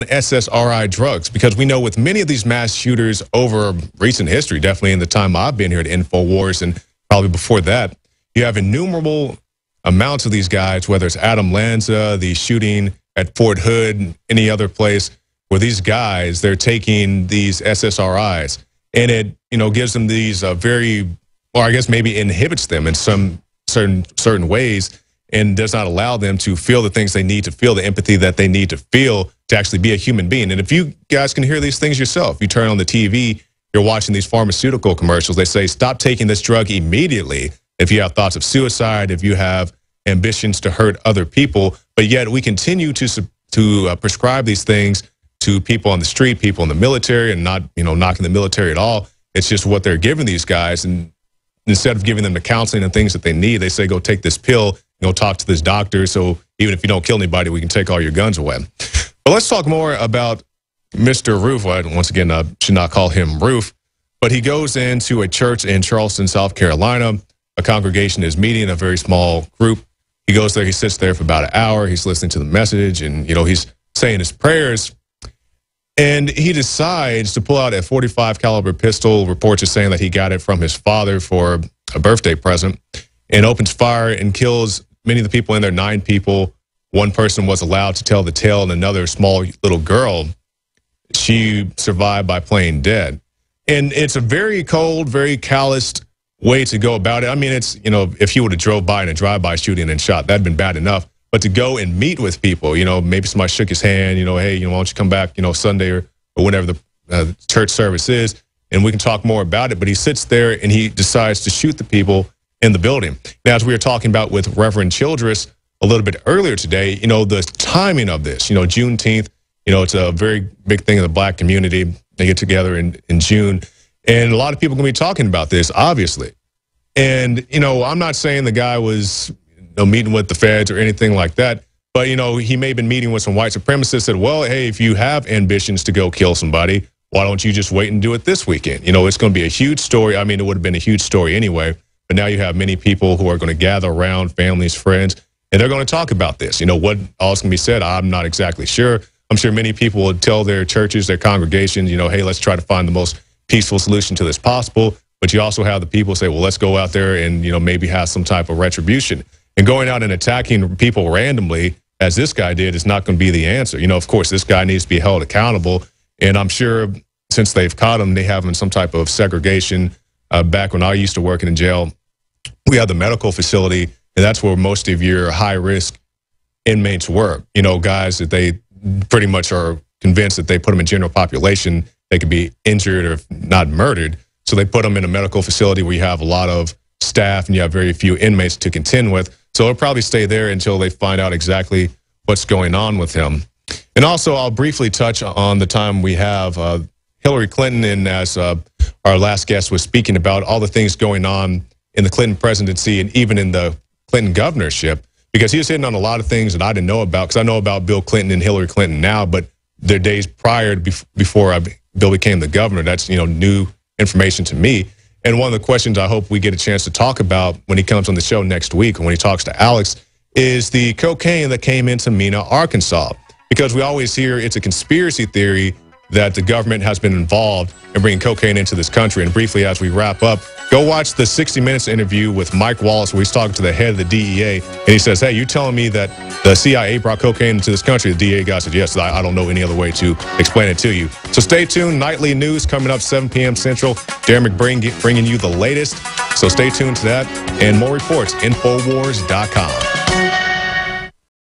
SSRI drugs, because we know with many of these mass shooters over recent history, definitely in the time I've been here at InfoWars and probably before that, you have innumerable amounts of these guys, whether it's Adam Lanza, the shooting at Fort Hood, any other place, where these guys, they're taking these SSRIs, and it, gives them these very, or I guess maybe inhibits them in some certain ways, and does not allow them to feel the things they need to feel, the empathy that they need to feel to actually be a human being. And if you guys can hear these things yourself, you turn on the TV, you're watching these pharmaceutical commercials, they say, stop taking this drug immediately if you have thoughts of suicide, if you have ambitions to hurt other people. But yet we continue to prescribe these things to people on the street, people in the military, and not, knocking the military at all. It's just what they're giving these guys. And instead of giving them the counseling and things that they need, they say, go take this pill, go talk to this doctor. So even if you don't kill anybody, we can take all your guns away. But let's talk more about Mr. Roof. Once again, I should not call him Roof, but he goes into a church in Charleston, South Carolina. A congregation is meeting, a very small group. He goes there, he sits there for about an hour. He's listening to the message, and, he's saying his prayers. And he decides to pull out a .45 caliber pistol. Reports are saying that he got it from his father for a birthday present, and opens fire and kills many of the people in there, 9 people. One person was allowed to tell the tale, and another small little girl, she survived by playing dead. And it's a very cold, very calloused way to go about it. I mean, it's, if he would have drove by in a drive-by shooting and shot, that'd been bad enough. But to go and meet with people, maybe somebody shook his hand, hey, why don't you come back, Sunday or whenever the church service is, and we can talk more about it. But he sits there and he decides to shoot the people in the building. Now, as we were talking about with Reverend Childress a little bit earlier today, the timing of this, Juneteenth, it's a very big thing in the black community. They get together in June, and a lot of people are going to be talking about this, obviously. And, I'm not saying the guy was meeting with the feds or anything like that, but, he may have been meeting with some white supremacists, said, well, hey, if you have ambitions to go kill somebody, why don't you just wait and do it this weekend? It's going to be a huge story. I mean, it would have been a huge story anyway. But now you have many people who are going to gather around, families, friends, and they're going to talk about this. What all's going to be said, I'm not exactly sure. I'm sure many people will tell their churches, their congregations, hey, let's try to find the most peaceful solution to this possible. But you also have the people say, well, let's go out there and, maybe have some type of retribution. And going out and attacking people randomly, as this guy did, is not going to be the answer. Of course, this guy needs to be held accountable. And I'm sure since they've caught him, they have him in some type of segregation. Back when I used to work in jail, we had the medical facility, and that's where most of your high-risk inmates were. Guys that they pretty much are convinced that they put them in general population, they could be injured or not murdered. So they put them in a medical facility where you have a lot of staff and you have very few inmates to contend with. So they'll probably stay there until they find out exactly what's going on with him. And also, I'll briefly touch on the time we have Hillary Clinton, and as our last guest was speaking about all the things going on in the Clinton presidency and even in the Clinton governorship, because he was hitting on a lot of things that I didn't know about, because I know about Bill Clinton and Hillary Clinton now, but their days prior before Bill became the governor, that's new information to me. And one of the questions I hope we get a chance to talk about when he comes on the show next week, when he talks to Alex, is the cocaine that came into Mena, Arkansas. Because we always hear it's a conspiracy theory that the government has been involved in bringing cocaine into this country. And briefly, as we wrap up, go watch the 60 Minutes interview with Mike Wallace, where he's talking to the head of the DEA. And he says, hey, you telling me that the CIA brought cocaine into this country? The DEA guy said, yes, I don't know any other way to explain it to you. So stay tuned. Nightly news coming up 7 p.m. Central. Darren McBreen bringing you the latest. So stay tuned to that and more reports, Infowars.com.